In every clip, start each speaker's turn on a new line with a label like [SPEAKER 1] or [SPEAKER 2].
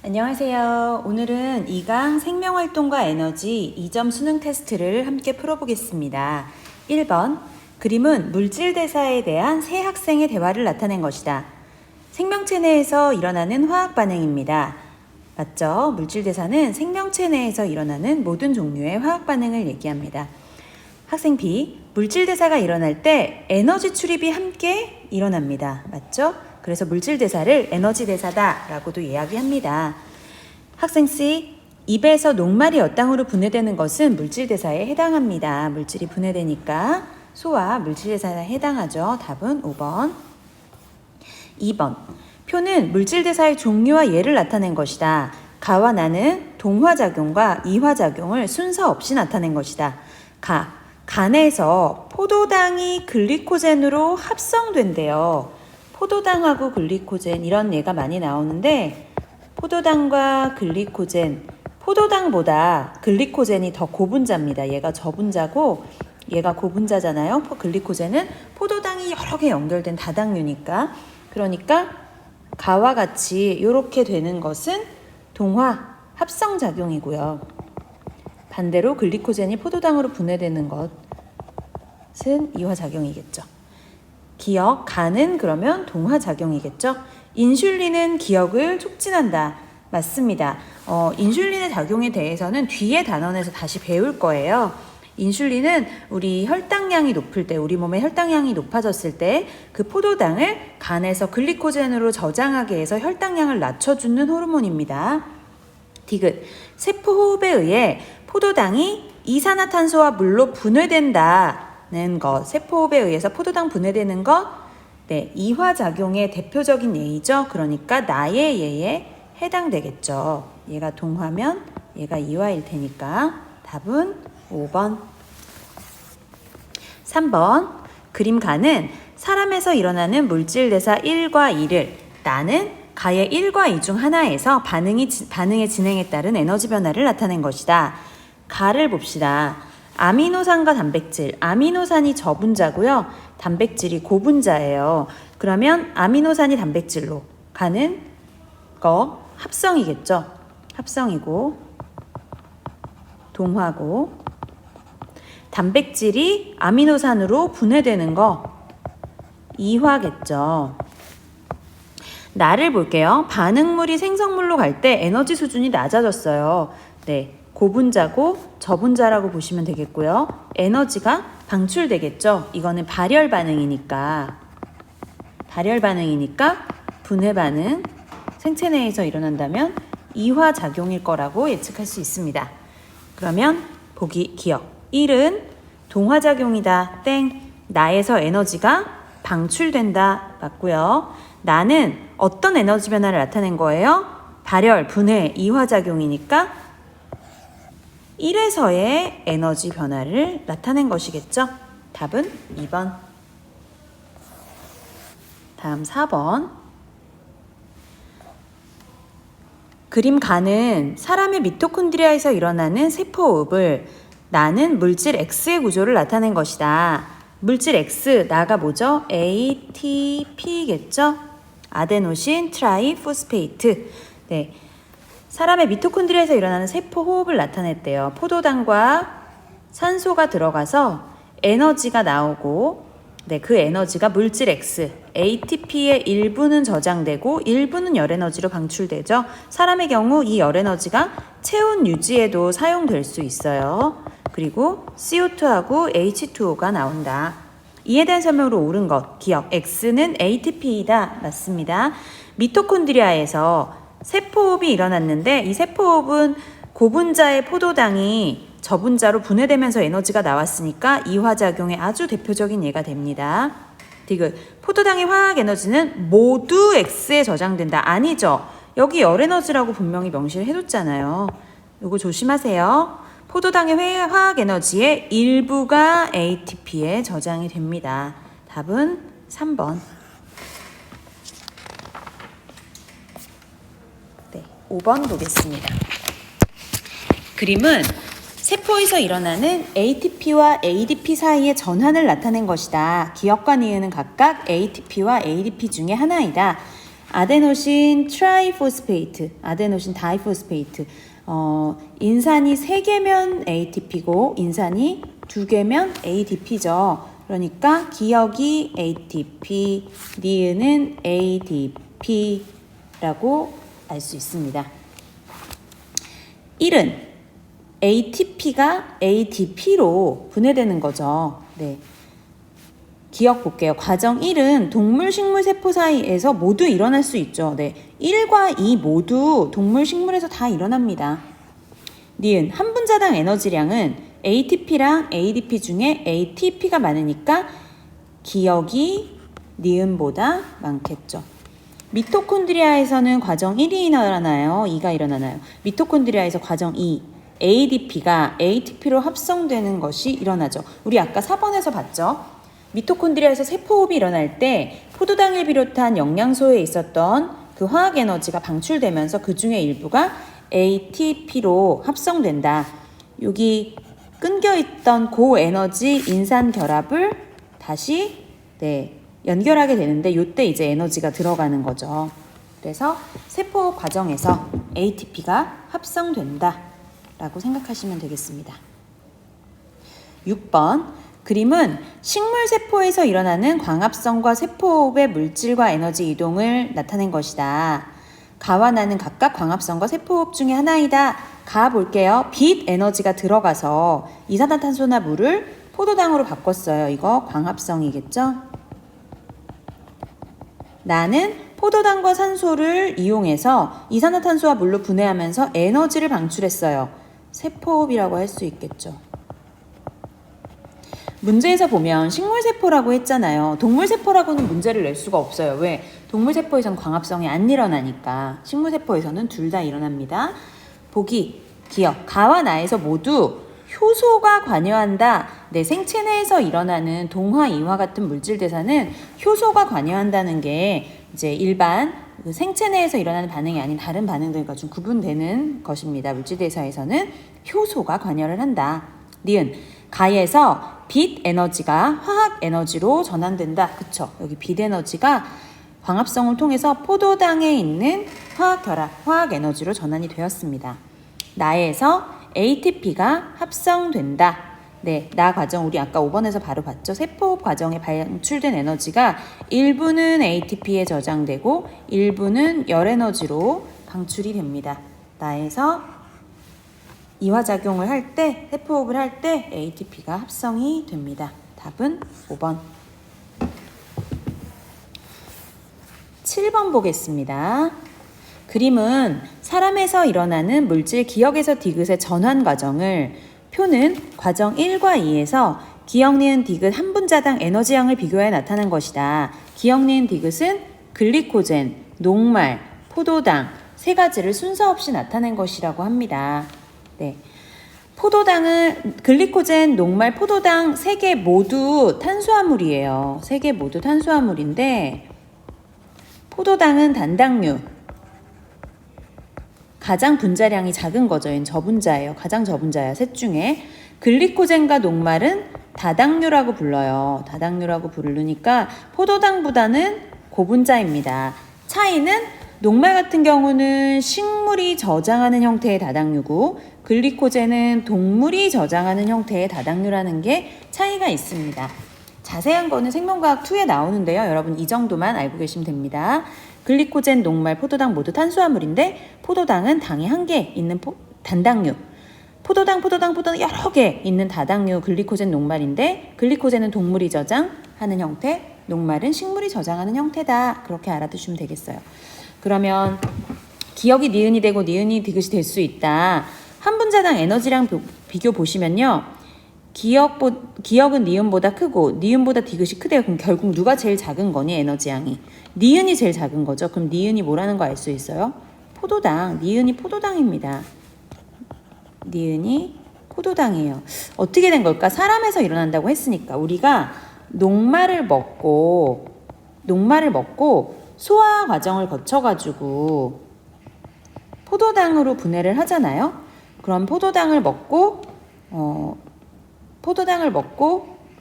[SPEAKER 1] 안녕하세요. 오늘은 2강 생명활동과 에너지 2점 수능 테스트를 함께 풀어보겠습니다. 1번, 그림은 물질 대사에 대한 세 학생의 대화를 나타낸 것이다. 생명체 내에서 일어나는 화학 반응입니다. 맞죠? 물질 대사는 생명체 내에서 일어나는 모든 종류의 화학 반응을 얘기합니다. 학생 B, 물질 대사가 일어날 때 에너지 출입이 함께 일어납니다. 맞죠? 그래서 물질 대사를 에너지 대사다 라고도 이야기합니다. 학생 C, 입에서 녹말이 엿땅으로 분해되는 것은 물질 대사에 해당합니다. 물질이 분해되니까 소화 물질 대사에 해당하죠. 답은 5번. 2번, 표는 물질 대사의 종류와 예를 나타낸 것이다. 가와 나는 동화작용과 이화작용을 순서 없이 나타낸 것이다. 간에서 포도당이 글리코젠으로 합성된대요. 포도당하고 글리코젠 이런 예가 많이 나오는데 포도당과 글리코젠, 포도당보다 글리코젠이 더 고분자입니다. 얘가 저분자고 얘가 고분자잖아요. 글리코젠은 포도당이 여러 개 연결된 다당류니까. 그러니까 가와 같이 이렇게 되는 것은 동화, 합성작용이고요. 반대로 글리코젠이 포도당으로 분해되는 것은 이화작용이겠죠. 기억, 간은 그러면 동화작용이겠죠. 인슐린은 기억을 촉진한다. 맞습니다. 인슐린의 작용에 대해서는 뒤에 단원에서 다시 배울 거예요. 인슐린은 우리 혈당량이 높을 때, 우리 몸의 혈당량이 높아졌을 때 그 포도당을 간에서 글리코젠으로 저장하게 해서 혈당량을 낮춰주는 호르몬입니다. 디귿, 세포 호흡에 의해 포도당이 이산화탄소와 물로 분해된다는 것, 세포호흡에 의해서 포도당 분해되는 것, 네, 이화작용의 대표적인 예이죠. 그러니까 나의 예에 해당되겠죠. 얘가 동화면 얘가 이화일 테니까 답은 5번. 3번, 그림 가는 사람에서 일어나는 물질 대사 1과 2를 나는 가의 1과 2 중 하나에서 반응의 진행에 따른 에너지 변화를 나타낸 것이다. 가를 봅시다. 아미노산과 단백질, 아미노산이 저분자고요. 단백질이 고분자예요. 그러면 아미노산이 단백질로 가는 거 합성이겠죠. 합성이고 동화고 단백질이 아미노산으로 분해되는 거 이화겠죠. 나를 볼게요. 반응물이 생성물로 갈 때 에너지 수준이 낮아졌어요. 네, 고분자고 저분자라고 보시면 되겠고요. 에너지가 방출되겠죠. 이거는 발열 반응이니까 분해 반응, 생체 내에서 일어난다면 이화작용일 거라고 예측할 수 있습니다. 그러면 보기 기억. 1은 동화작용이다. 땡. 나에서 에너지가 방출된다. 맞고요. 나는 어떤 에너지 변화를 나타낸 거예요? 발열, 분해, 이화작용이니까 1에서의 에너지 변화를 나타낸 것이겠죠? 답은 2번. 다음 4번. 그림 가는 사람의 미토콘드리아에서 일어나는 세포호흡을 나는 물질 X의 구조를 나타낸 것이다. 물질 X, 나가 뭐죠? ATP겠죠? 아데노신 트라이포스페이트. 네. 사람의 미토콘드리아에서 일어나는 세포 호흡을 나타냈대요. 포도당과 산소가 들어가서 에너지가 나오고, 네, 그 에너지가 물질 X, ATP의 일부는 저장되고 일부는 열에너지로 방출되죠. 사람의 경우 이 열에너지가 체온 유지에도 사용될 수 있어요. 그리고 CO2하고 H2O가 나온다. 이에 대한 설명으로 옳은 것, 기억. X는 ATP이다. 맞습니다. 미토콘드리아에서 세포호흡이 일어났는데 이 세포호흡은 고분자의 포도당이 저분자로 분해되면서 에너지가 나왔으니까 이화작용의 아주 대표적인 예가 됩니다. 디귿, 포도당의 화학 에너지는 모두 X에 저장된다. 아니죠. 여기 열에너지라고 분명히 명시를 해뒀잖아요. 이거 조심하세요. 포도당의 화학 에너지의 일부가 ATP에 저장이 됩니다. 답은 3번. 5번 보겠습니다. 그림은 세포에서 일어나는 ATP와 ADP 사이의 전환을 나타낸 것이다. 기억과 니은은 각각 ATP와 ADP 중에 하나이다. 아데노신 트라이포스페이트, 아데노신 다이포스페이트. 인산이 3개면 ATP고 인산이 2개면 ADP죠. 그러니까 기억이 ATP, 니은은 ADP라고 알 수 있습니다. 1은 ATP가 ADP로 분해되는 거죠. 네. 기억 볼게요. 과정 1은 동물, 식물, 세포 사이에서 모두 일어날 수 있죠. 네. 1과 2 모두 동물, 식물에서 다 일어납니다. 니은 한 분자당 에너지량은 ATP랑 ADP 중에 ATP가 많으니까 기억이 니은보다 많겠죠. 미토콘드리아에서는 과정 1이 일어나나요? 2가 일어나나요? 미토콘드리아에서 과정 2, ADP가 ATP로 합성되는 것이 일어나죠. 우리 아까 4번에서 봤죠? 미토콘드리아에서 세포호흡이 일어날 때 포도당을 비롯한 영양소에 있었던 그 화학 에너지가 방출되면서 그 중에 일부가 ATP로 합성된다. 여기 끊겨있던 고에너지 인산 결합을 다시 연결하게 되는데 이때 이제 에너지가 들어가는 거죠. 그래서 세포 과정에서 ATP가 합성된다 라고 생각하시면 되겠습니다. 6번 그림은 식물 세포에서 일어나는 광합성과 세포호흡의 물질과 에너지 이동을 나타낸 것이다. 가와 나는 각각 광합성과 세포호흡 중에 하나이다. 가 볼게요. 빛 에너지가 들어가서 이산화탄소나 물을 포도당으로 바꿨어요. 이거 광합성이겠죠? 나는 포도당과 산소를 이용해서 이산화탄소와 물로 분해하면서 에너지를 방출했어요. 세포호흡이라고 할 수 있겠죠. 문제에서 보면 식물세포라고 했잖아요. 동물세포라고는 문제를 낼 수가 없어요. 왜? 동물세포에서는 광합성이 안 일어나니까. 식물세포에서는 둘 다 일어납니다. 보기, 기억, 가와 나에서 모두 효소가 관여한다. 내 생체 내에서 일어나는 동화, 이와 같은 물질 대사는 효소가 관여한다는 게 이제 일반 생체 내에서 일어나는 반응이 아닌 다른 반응들과 좀 구분되는 것입니다. 물질 대사에서는 효소가 관여를 한다. 니은 가에서 빛 에너지가 화학 에너지로 전환된다. 그쵸? 여기 빛 에너지가 광합성을 통해서 포도당에 있는 화학 결합, 화학 에너지로 전환이 되었습니다. 나에서 ATP가 합성된다. 네, 나 과정 우리 아까 5번에서 바로 봤죠. 세포호흡 과정에 방출된 에너지가 일부는 ATP에 저장되고 일부는 열 에너지로 방출이 됩니다. 나에서 이화작용을 할 때, 세포호흡을 할 때 ATP가 합성이 됩니다. 답은 5번. 7번 보겠습니다. 그림은 사람에서 일어나는 물질 기억에서 디귿의 전환 과정을 표는 과정 1과 2에서 기억, 니은, 디귿 한 분자당 에너지량을 비교해 나타낸 것이다. 기억, 니은, 디귿은 글리코젠, 녹말, 포도당 세 가지를 순서 없이 나타낸 것이라고 합니다. 네. 포도당은 글리코젠, 녹말, 포도당 세 개 모두 탄수화물이에요. 세 개 모두 탄수화물인데 포도당은 단당류. 가장 분자량이 작은 거죠. 얘는 저분자예요. 가장 저분자야. 셋 중에. 글리코젠과 녹말은 다당류라고 불러요. 다당류라고 부르니까 포도당보다는 고분자입니다. 차이는 녹말 같은 경우는 식물이 저장하는 형태의 다당류고 글리코젠은 동물이 저장하는 형태의 다당류라는 게 차이가 있습니다. 자세한 거는 생명과학 2에 나오는데요. 여러분 이 정도만 알고 계시면 됩니다. 글리코젠, 녹말, 포도당 모두 탄수화물인데 포도당은 당이 한 개 있는 단당류. 포도당 여러 개 있는 다당류 글리코젠, 녹말인데 글리코젠은 동물이 저장하는 형태, 녹말은 식물이 저장하는 형태다. 그렇게 알아두시면 되겠어요. 그러면 기억이 니은이 되고 니은이 디귿이 될 수 있다. 한 분자당 에너지량 비교 보시면요. 기억은 니은보다 크고 니은보다 디귿이 크대요. 그럼 결국 누가 제일 작은 거니 에너지량이? 니은이 제일 작은 거죠. 그럼 니은이 뭐라는 거 알 수 있어요? 포도당. 니은이 포도당입니다. 니은이 포도당이에요. 어떻게 된 걸까? 사람에서 일어난다고 했으니까 우리가 녹말을 먹고 소화 과정을 거쳐가지고 포도당으로 분해를 하잖아요. 그럼 포도당을 먹고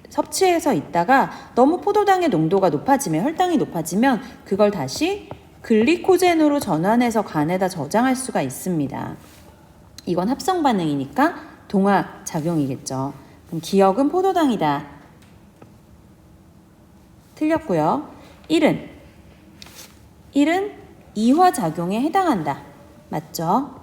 [SPEAKER 1] 섭취해서 있다가 너무 포도당의 농도가 높아지면 혈당이 높아지면 그걸 다시 글리코젠으로 전환해서 간에다 저장할 수가 있습니다. 이건 합성 반응이니까 동화 작용이겠죠. 그럼 기억은 포도당이다. 틀렸고요. 1은 이화작용에 해당한다. 맞죠?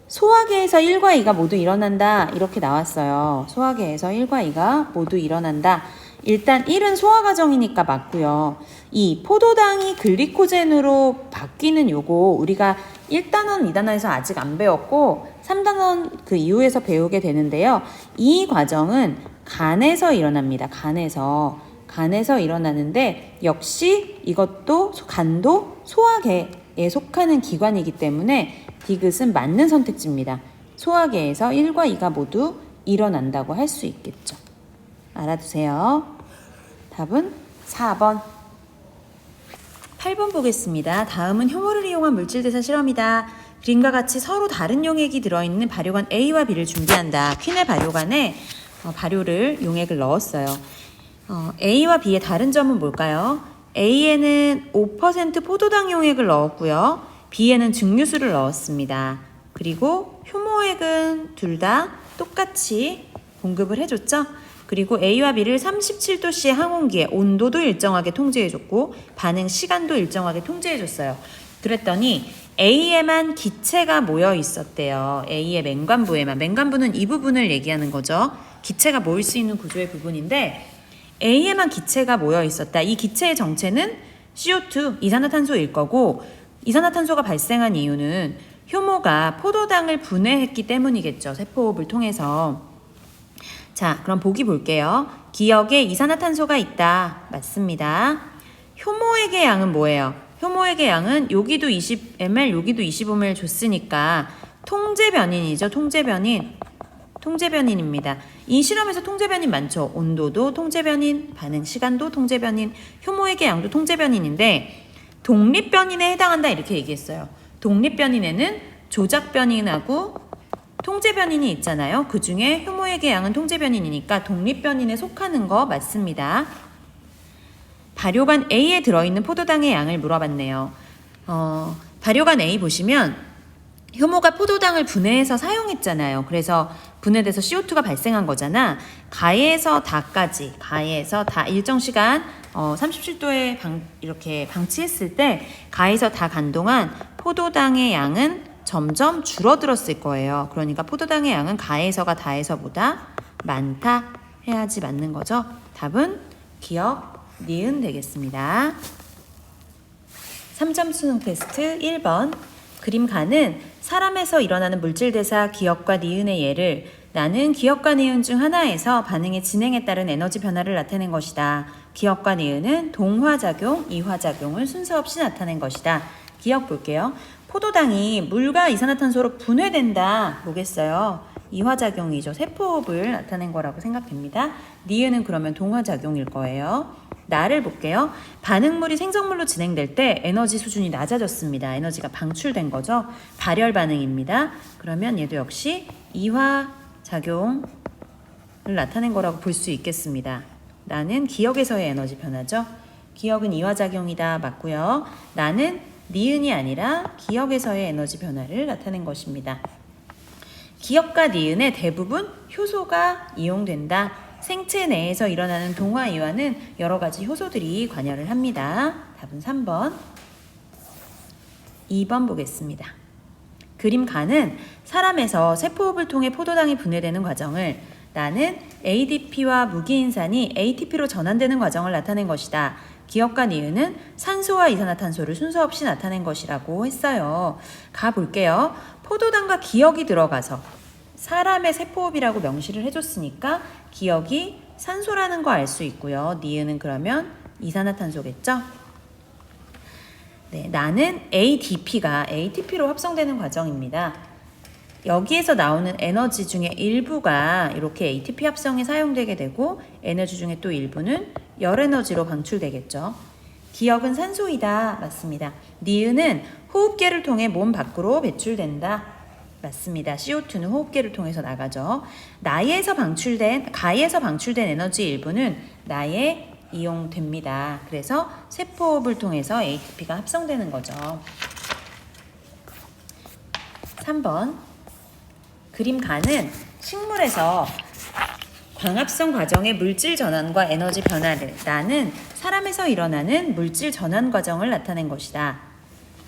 [SPEAKER 1] 소화계에서 1과 2가 모두 일어난다. 이렇게 나왔어요. 소화계에서 1과 2가 모두 일어난다. 일단 1은 소화과정이니까 맞고요. 2, 포도당이 글리코젠으로 바뀌는 요거 우리가 1단원, 2단원에서 아직 안 배웠고 3단원 그 이후에서 배우게 되는데요. 이 과정은 간에서 일어납니다. 간에서 일어나는데 역시 이것도 간도 소화계에 속하는 기관이기 때문에 디귿은 맞는 선택지입니다. 소화계에서 1과 2가 모두 일어난다고 할 수 있겠죠. 알아두세요. 답은 4번. 8번 보겠습니다. 다음은 효모를 이용한 물질대사 실험이다. 그림과 같이 서로 다른 용액이 들어있는 발효관 A와 B를 준비한다. 퀸의 발효관에 발효를 용액을 넣었어요. A와 B의 다른 점은 뭘까요? A에는 5% 포도당 용액을 넣었고요. B에는 증류수를 넣었습니다. 그리고 효모액은 둘 다 똑같이 공급을 해줬죠. 그리고 A와 B를 37도씨의 항온기에 온도도 일정하게 통제해줬고 반응 시간도 일정하게 통제해줬어요. 그랬더니 A에만 기체가 모여 있었대요. A의 맹관부에만. 맹관부는 이 부분을 얘기하는 거죠. 기체가 모일 수 있는 구조의 부분인데 A에만 기체가 모여 있었다. 이 기체의 정체는 CO2, 이산화탄소일 거고 이산화탄소가 발생한 이유는 효모가 포도당을 분해했기 때문이겠죠. 세포호흡을 통해서. 자, 그럼 보기 볼게요. 기억에 이산화탄소가 있다. 맞습니다. 효모액의 양은 뭐예요? 효모액의 양은 여기도 20ml, 여기도 25ml 줬으니까 통제변인이죠. 통제변인입니다. 이 실험에서 통제변인 많죠. 온도도 통제변인, 반응 시간도 통제변인, 효모액의 양도 통제변인인데 독립변인에 해당한다 이렇게 얘기했어요. 독립변인에는 조작변인하고 통제변인이 있잖아요. 그 중에 효모액의 양은 통제변인이니까 독립변인에 속하는 거 맞습니다. 발효관 A에 들어있는 포도당의 양을 물어봤네요. 발효관 A 보시면 효모가 포도당을 분해해서 사용했잖아요. 그래서 분해돼서 CO2가 발생한 거잖아. 가에서 다까지, 가에서 다 일정 시간 37도에 이렇게 방치했을 때 가에서 다 간 동안 포도당의 양은 점점 줄어들었을 거예요. 그러니까 포도당의 양은 가에서가 다에서보다 많다 해야지 맞는 거죠. 답은 기억, 니은 되겠습니다. 3점 수능 테스트 1번. 그림 가는 사람에서 일어나는 물질대사 기억과 니은의 예를 나는 기억과 니은 중 하나에서 반응의 진행에 따른 에너지 변화를 나타낸 것이다. 기억과 니은은 동화작용, 이화작용을 순서 없이 나타낸 것이다. 기억 볼게요. 포도당이 물과 이산화탄소로 분해된다. 뭐겠어요? 이화작용이죠. 세포호흡을 나타낸 거라고 생각됩니다. 니은은 그러면 동화작용일 거예요. 나를 볼게요. 반응물이 생성물로 진행될 때 에너지 수준이 낮아졌습니다. 에너지가 방출된 거죠. 발열 반응입니다. 그러면 얘도 역시 이화작용을 나타낸 거라고 볼 수 있겠습니다. 나는 기억에서의 에너지 변화죠. 기억은 이화작용이다. 맞고요. 나는 니은이 아니라 기억에서의 에너지 변화를 나타낸 것입니다. 기억과 니은의 대부분 효소가 이용된다. 생체 내에서 일어나는 동화 이화는 여러 가지 효소들이 관여를 합니다. 답은 3번. 2번 보겠습니다. 그림 가는 사람에서 세포호흡을 통해 포도당이 분해되는 과정을 나는 ADP와 무기인산이 ATP로 전환되는 과정을 나타낸 것이다. 기억과 니은은 산소와 이산화탄소를 순서 없이 나타낸 것이라고 했어요. 가볼게요. 포도당과 기억이 들어가서 사람의 세포호흡이라고 명시를 해줬으니까 기억이 산소라는 거 알 수 있고요. 니은은 그러면 이산화탄소겠죠? 네, 나는 ADP가 ATP로 합성되는 과정입니다. 여기에서 나오는 에너지 중에 일부가 이렇게 ATP 합성에 사용되게 되고 에너지 중에 또 일부는 열 에너지로 방출되겠죠. 기억은 산소이다. 맞습니다. 니은은 호흡기를 통해 몸 밖으로 배출된다. 맞습니다. CO2는 호흡기를 통해서 나가죠. 가에서 방출된 에너지 일부는 나의 이용됩니다. 그래서 세포호흡을 통해서 ATP가 합성되는 거죠. 3번 그림 가는 식물에서 광합성 과정의 물질 전환과 에너지 변화를 나는 사람에서 일어나는 물질 전환 과정을 나타낸 것이다.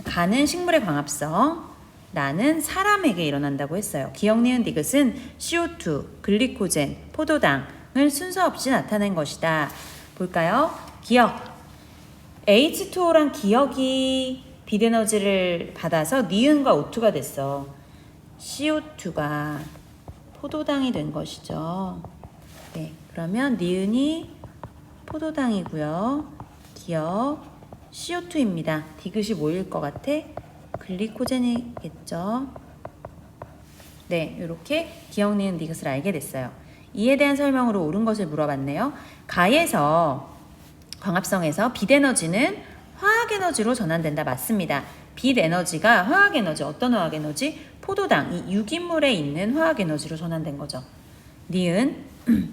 [SPEAKER 1] 가는 식물의 광합성, 나는 사람에게 일어난다고 했어요. 기억, 니은, 디귿은 CO2, 글리코젠, 포도당을 순서 없이 나타낸 것이다. 볼까요? 기억. H2O랑 기억이 빛에너지를 받아서 니은과 O2가 됐어. CO2가 포도당이 된 것이죠. 네, 그러면 니은이 포도당이고요. 기억 CO2입니다. 디귿이 뭐일 것 같아? 글리코젠이겠죠. 네, 이렇게 기억, 니은, 디귿을 알게 됐어요. 이에 대한 설명으로 옳은 것을 물어봤네요. 가에서 광합성에서 빛에너지는 화학에너지로 전환된다. 맞습니다. 빛에너지가 화학에너지, 어떤 화학에너지? 포도당, 이 유기물에 있는 화학에너지로 전환된 거죠. 니은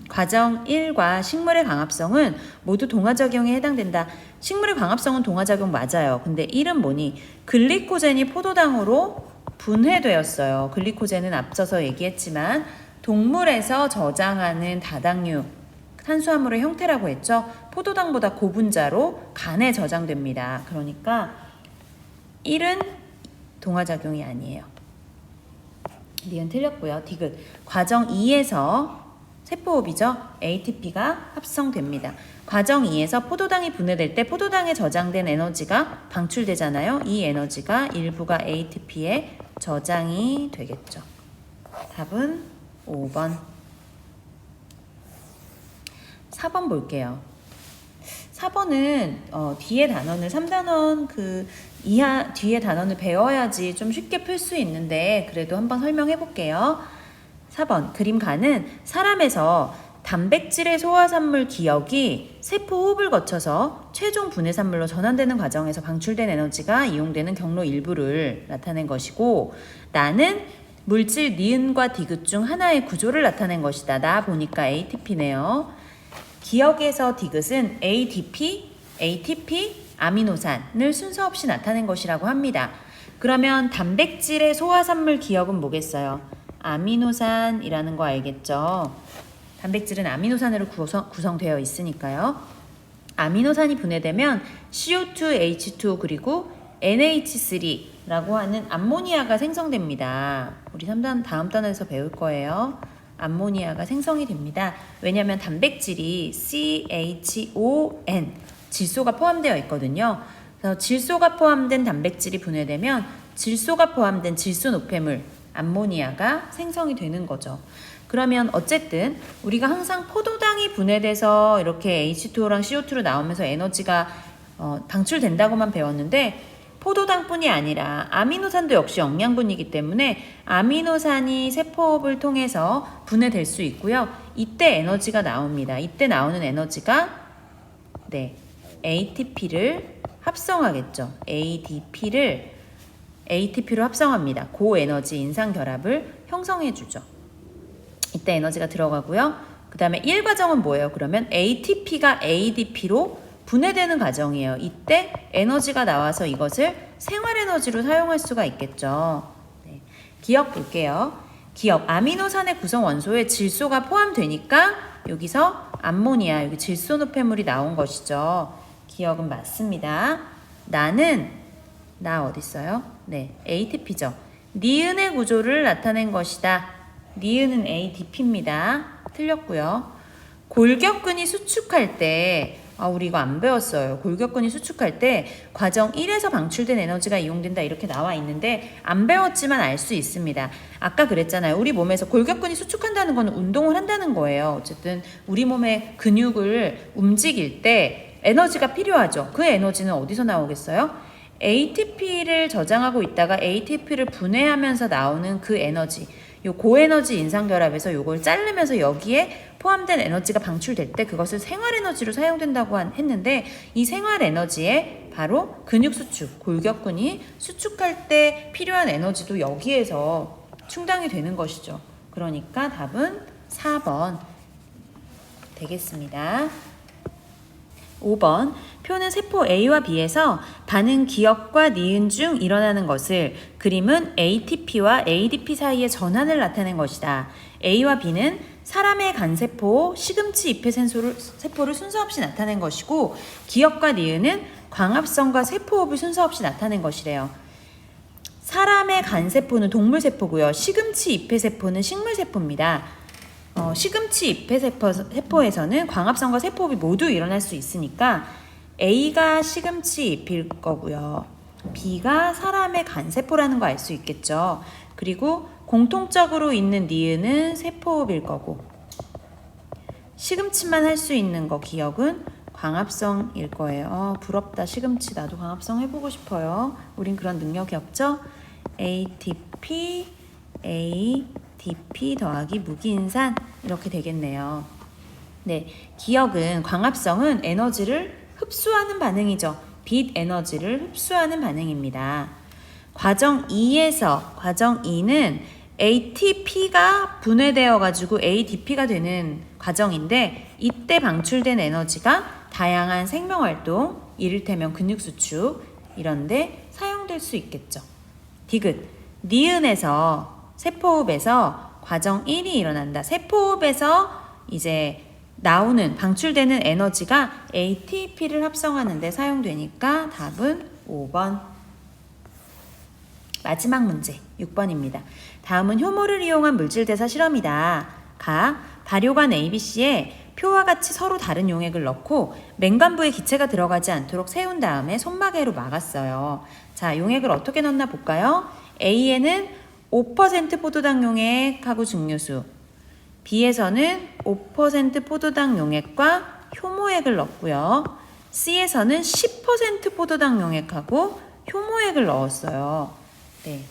[SPEAKER 1] 과정 1과 식물의 광합성은 모두 동화작용에 해당된다. 식물의 광합성은 동화작용 맞아요. 근데 1은 뭐니? 글리코젠이 포도당으로 분해되었어요. 글리코젠은 앞서서 얘기했지만 동물에서 저장하는 다당류 탄수화물의 형태라고 했죠. 포도당보다 고분자로 간에 저장됩니다. 그러니까 1은 동화작용이 아니에요. 니은 틀렸고요. 디귿 과정 2에서 세포호흡이죠. ATP가 합성됩니다. 과정 2에서 포도당이 분해될 때 포도당에 저장된 에너지가 방출되잖아요. 이 에너지가 일부가 ATP에 저장이 되겠죠. 답은 5번. 4번 볼게요. 4번은 뒤에 단원을 3단원 뒤에 단원을 배워야지 좀 쉽게 풀 수 있는데 그래도 한번 설명해 볼게요. 4번 그림 가는 사람에서 단백질의 소화산물 기억이 세포 호흡을 거쳐서 최종 분해산물로 전환되는 과정에서 방출된 에너지가 이용되는 경로 일부를 나타낸 것이고 나는 물질 니은과 디귿 중 하나의 구조를 나타낸 것이다. 나 보니까 ATP네요. 기억에서 디귿은 ADP, ATP, 아미노산을 순서 없이 나타낸 것이라고 합니다. 그러면 단백질의 소화산물 기억은 뭐겠어요? 아미노산이라는 거 알겠죠? 단백질은 아미노산으로 구성되어 있으니까요. 아미노산이 분해되면 CO2, H2 그리고 NH3라고 하는 암모니아가 생성됩니다. 우리 다음 단원에서 배울 거예요. 암모니아가 생성이 됩니다. 왜냐하면 단백질이 CHON, 질소가 포함되어 있거든요. 그래서 질소가 포함된 단백질이 분해되면 질소가 포함된 질소 노폐물, 암모니아가 생성이 되는 거죠. 그러면 어쨌든 우리가 항상 포도당이 분해돼서 이렇게 H2O랑 CO2로 나오면서 에너지가 방출된다고만 배웠는데 포도당뿐이 아니라 아미노산도 역시 영양분이기 때문에 아미노산이 세포호흡을 통해서 분해될 수 있고요. 이때 에너지가 나옵니다. 이때 나오는 에너지가 ATP를 합성하겠죠. ATP로 합성합니다. 고에너지 인상결합을 형성해주죠. 이때 에너지가 들어가고요. 그 다음에 1과정은 뭐예요? 그러면 ATP가 ADP로 분해되는 과정이에요. 이때 에너지가 나와서 이것을 생활에너지로 사용할 수가 있겠죠. 네. 기억 볼게요. 기억, 아미노산의 구성 원소에 질소가 포함되니까 여기서 암모니아, 여기 질소 노폐물이 나온 것이죠. 기억은 맞습니다. 나 어디 있어요? 네, ATP죠. 니은의 구조를 나타낸 것이다. 니은은 ADP입니다. 틀렸고요. 골격근이 수축할 때 우리 이거 안 배웠어요. 골격근이 수축할 때 과정 1에서 방출된 에너지가 이용된다 이렇게 나와 있는데 안 배웠지만 알 수 있습니다. 아까 그랬잖아요. 우리 몸에서 골격근이 수축한다는 건 운동을 한다는 거예요. 어쨌든 우리 몸의 근육을 움직일 때 에너지가 필요하죠. 그 에너지는 어디서 나오겠어요? ATP를 저장하고 있다가 ATP를 분해하면서 나오는 그 에너지, 요 고에너지 인상결합에서 요걸 자르면서 여기에 포함된 에너지가 방출될 때 그것을 생활에너지로 사용된다고 했는데 이 생활에너지에 바로 근육수축, 골격근이 수축할 때 필요한 에너지도 여기에서 충당이 되는 것이죠. 그러니까 답은 4번 되겠습니다. 5번 표는 세포 A와 B에서 반응 기억과 니은 중 일어나는 것을 그림은 ATP와 ADP 사이의 전환을 나타낸 것이다. A와 B는 사람의 간세포, 시금치 잎의 세포를 순서 없이 나타낸 것이고 기억과 니은은 광합성과 세포호흡을 순서 없이 나타낸 것이래요. 사람의 간세포는 동물세포고요. 시금치 잎의 세포는 식물세포입니다. 시금치 잎의 세포에서는 광합성과 세포호흡이 모두 일어날 수 있으니까 A가 시금치 잎일 거고요. B가 사람의 간세포라는 거 알 수 있겠죠. 그리고 공통적으로 있는 니은은 세포호흡일 거고 시금치만 할 수 있는 거 기억은 광합성일 거예요. 부럽다. 시금치 나도 광합성 해보고 싶어요. 우린 그런 능력이 없죠? ATP, ADP 더하기 무기인산 이렇게 되겠네요. 네, 기억은 광합성은 에너지를 흡수하는 반응이죠. 빛 에너지를 흡수하는 반응입니다. 과정 2는 ATP가 분해되어 가지고 ADP가 되는 과정인데 이때 방출된 에너지가 다양한 생명활동, 이를테면 근육수축 이런데 사용될 수 있겠죠. 디귿, 니은에서 세포호흡에서 과정 1이 일어난다. 세포호흡에서 이제 나오는 방출되는 에너지가 ATP를 합성하는 데 사용되니까 답은 5번. 마지막 문제 6번입니다. 다음은 효모를 이용한 물질대사 실험이다. 가, 발효관 ABC에 표와 같이 서로 다른 용액을 넣고 맹관부에 기체가 들어가지 않도록 세운 다음에 손마개로 막았어요. 자, 용액을 어떻게 넣나 볼까요? A에는 5% 포도당 용액하고 증류수, B에서는 5% 포도당 용액과 효모액을 넣었고요. C에서는 10% 포도당 용액하고 효모액을 넣었어요. 네,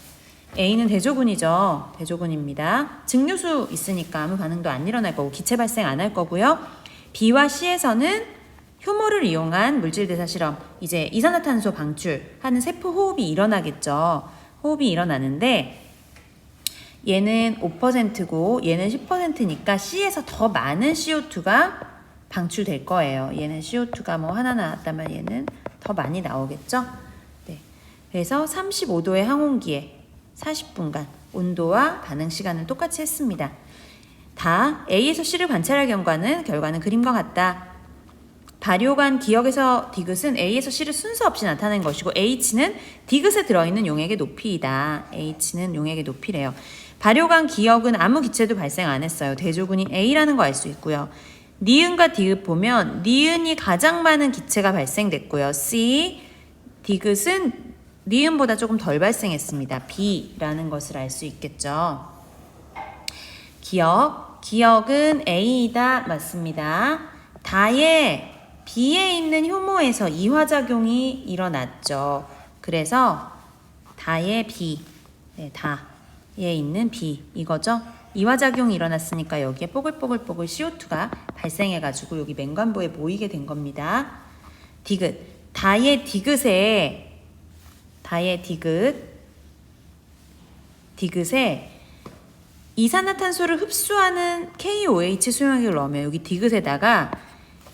[SPEAKER 1] A는 대조군이죠. 대조군입니다. 증류수 있으니까 아무 반응도 안 일어날 거고 기체 발생 안 할 거고요. B와 C에서는 효모를 이용한 물질대사 실험, 이제 이산화탄소 방출하는 세포 호흡이 일어나겠죠. 호흡이 일어나는데 얘는 5%고 얘는 10%니까 C에서 더 많은 CO2가 방출될 거예요. 얘는 CO2가 뭐 하나 나왔다면 얘는 더 많이 나오겠죠. 네, 그래서 35도의 항온기에 40분간 온도와 반응 시간을 똑같이 했습니다. 다 A에서 C를 관찰할 결과는 그림과 같다. 발효관 기억에서 디귿은 A에서 C를 순서 없이 나타낸 것이고 H는 디귿에 들어있는 용액의 높이이다. H는 용액의 높이래요. 발효관 기억은 아무 기체도 발생 안 했어요. 대조군인 A라는 거 알 수 있고요. 니은과 디귿 보면 니은이 가장 많은 기체가 발생됐고요. C, 디귿은 니은보다 조금 덜 발생했습니다. B라는 것을 알 수 있겠죠. 기억은 A이다. 맞습니다. 다의 B에 있는 효모에서 이화작용이 일어났죠. 그래서 다의 B, 네, 다에 있는 B 이거죠. 이화작용이 일어났으니까 여기에 뽀글뽀글뽀글 CO2가 발생해가지고 여기 맹관부에 모이게 된 겁니다. 디귿, 다의 디귿에 이산화탄소를 흡수하는 KOH 수용액을 넣으면 여기 디귿에다가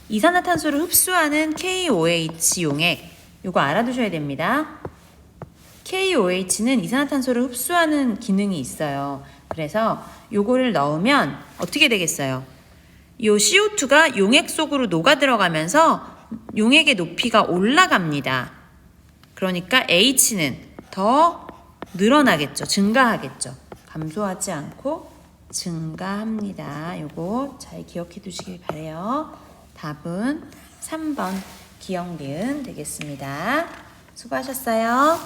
[SPEAKER 1] 이산화탄소를 흡수하는 KOH 용액, 요거 알아두셔야 됩니다. KOH는 이산화탄소를 흡수하는 기능이 있어요. 그래서 요거를 넣으면 어떻게 되겠어요? 요 CO2가 용액 속으로 녹아 들어가면서 용액의 높이가 올라갑니다. 그러니까 H는 더 늘어나겠죠. 증가하겠죠. 감소하지 않고 증가합니다. 요거 잘 기억해 두시길 바래요. 답은 3번 기억 니은 되겠습니다. 수고하셨어요.